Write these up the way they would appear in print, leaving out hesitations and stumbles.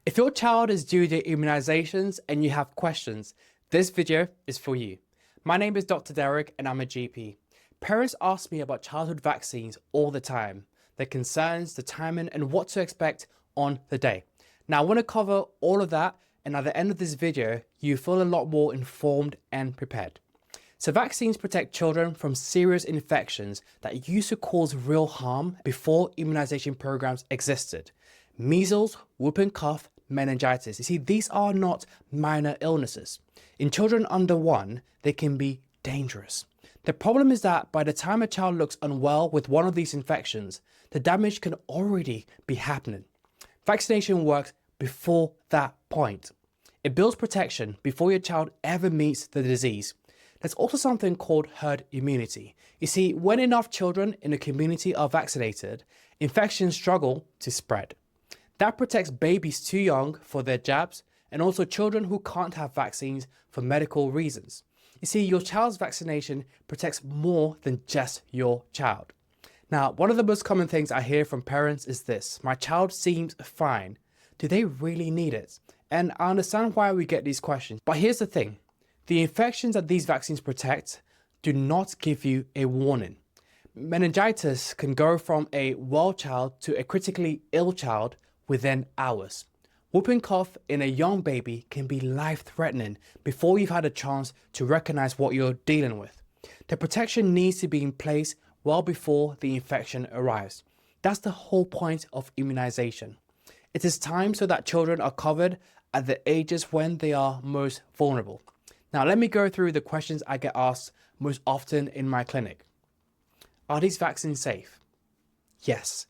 If your child is due to immunisations and you have questions, this video is for you. My name is Dr. Derek and I'm a GP. Parents ask me about childhood vaccines all the time, their concerns, the timing and what to expect on the day. Now I want to cover all of that, and at the end of this video, you feel a lot more informed and prepared. So vaccines protect children from serious infections that used to cause real harm before immunization programs existed. Measles, whooping cough, meningitis. You see, these are not minor illnesses. In children under 1, they can be dangerous. The problem is that by the time a child looks unwell with one of these infections, the damage can already be happening. Vaccination works before that point. It builds protection before your child ever meets the disease. There's also something called herd immunity. You see, when enough children in a community are vaccinated, infections struggle to spread. That protects babies too young for their jabs and also children who can't have vaccines for medical reasons. You see, your child's vaccination protects more than just your child. Now, one of the most common things I hear from parents is this: my child seems fine. Do they really need it? And I understand why we get these questions, but here's the thing. The infections that these vaccines protect do not give you a warning. Meningitis can go from a well child to a critically ill child within hours. Whooping cough in a young baby can be life-threatening before you've had a chance to recognize what you're dealing with. The protection needs to be in place well before the infection arrives. That's the whole point of immunization. It is time so that children are covered at the ages when they are most vulnerable. Now, let me go through the questions I get asked most often in my clinic. Are these vaccines safe? Yes.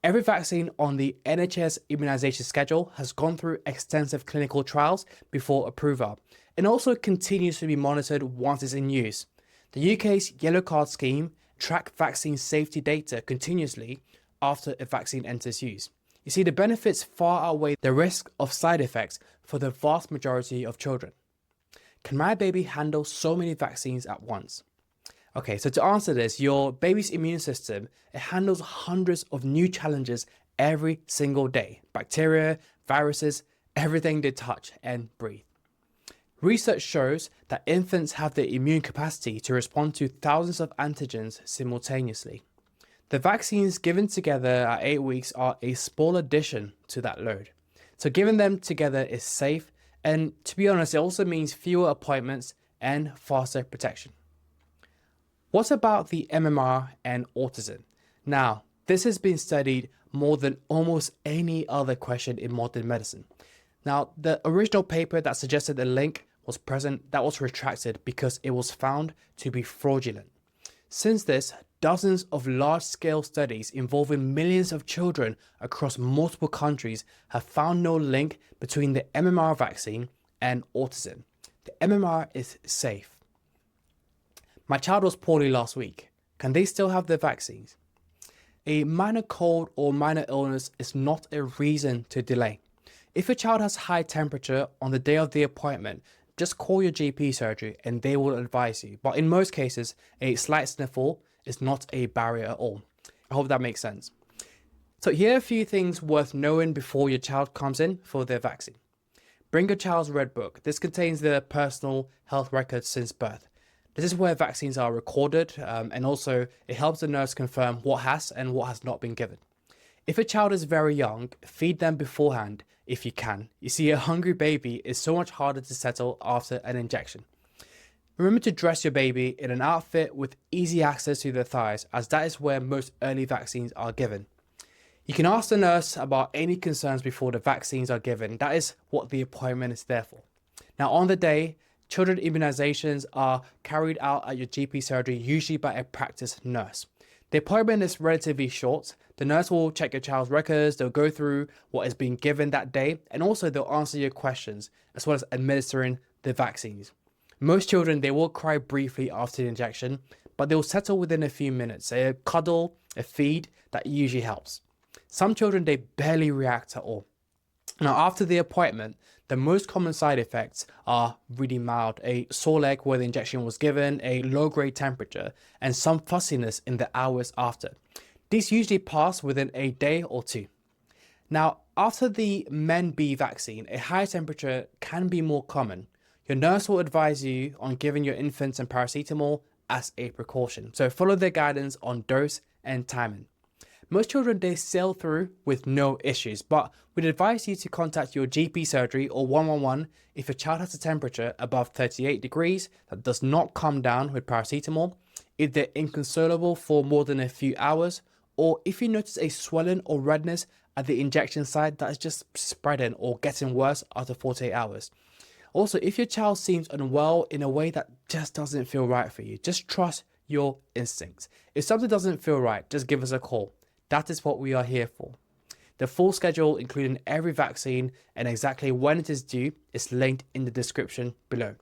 Every vaccine on the NHS immunisation schedule has gone through extensive clinical trials before approval and also continues to be monitored once it's in use. The UK's Yellow Card scheme tracks vaccine safety data continuously after a vaccine enters use. You see, the benefits far outweigh the risk of side effects for the vast majority of children. Can my baby handle so many vaccines at once? Okay, so to answer this, your baby's immune system, it handles hundreds of new challenges every single day. Bacteria, viruses, everything they touch and breathe. Research shows that infants have the immune capacity to respond to thousands of antigens simultaneously. The vaccines given together at 8 weeks are a small addition to that load. So giving them together is safe, and to be honest, it also means fewer appointments and faster protection. What about the MMR and autism? Now, this has been studied more than almost any other question in modern medicine. Now, the original paper that suggested the link was present, that was retracted because it was found to be fraudulent. Since this, dozens of large-scale studies involving millions of children across multiple countries have found no link between the MMR vaccine and autism. The MMR is safe. My child was poorly last week. Can they still have the vaccines? A minor cold or minor illness is not a reason to delay. If a child has high temperature on the day of the appointment, just call your GP surgery and they will advise you. But in most cases, a slight sniffle is not a barrier at all. I hope that makes sense. So here are a few things worth knowing before your child comes in for their vaccine. Bring your child's red book. This contains their personal health records since birth. This is where vaccines are recorded, and also it helps the nurse confirm what has and what has not been given. If a child is very young, feed them beforehand if you can. You see, a hungry baby is so much harder to settle after an injection. Remember to dress your baby in an outfit with easy access to the thighs, as that is where most early vaccines are given. You can ask the nurse about any concerns before the vaccines are given. That is what the appointment is there for. Now, on the day, children immunizations are carried out at your GP surgery, usually by a practice nurse. The appointment is relatively short. The nurse will check your child's records, they'll go through what is being given that day, and also they'll answer your questions, as well as administering the vaccines. Most children, they will cry briefly after the injection, but they'll settle within a few minutes. A cuddle, a feed, that usually helps. Some children, they barely react at all. Now, after the appointment, the most common side effects are really mild: a sore leg where the injection was given, a low-grade temperature, and some fussiness in the hours after. These usually pass within a day or two. Now, after the Men B vaccine, a high temperature can be more common. Your nurse will advise you on giving your infant some paracetamol as a precaution. So follow their guidance on dose and timing. Most children, they sail through with no issues, but we'd advise you to contact your GP surgery or 111 if your child has a temperature above 38 degrees that does not come down with paracetamol, if they're inconsolable for more than a few hours, or if you notice a swelling or redness at the injection site that is just spreading or getting worse after 48 hours. Also, if your child seems unwell in a way that just doesn't feel right for you, just trust your instincts. If something doesn't feel right, just give us a call. That is what we are here for. The full schedule, including every vaccine and exactly when it is due, is linked in the description below.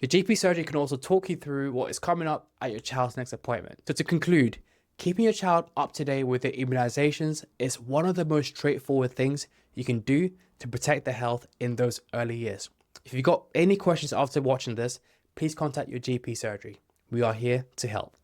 Your GP surgery can also talk you through what is coming up at your child's next appointment. So to conclude, keeping your child up to date with their immunisations is one of the most straightforward things you can do to protect their health in those early years. If you've got any questions after watching this, please contact your GP surgery. We are here to help.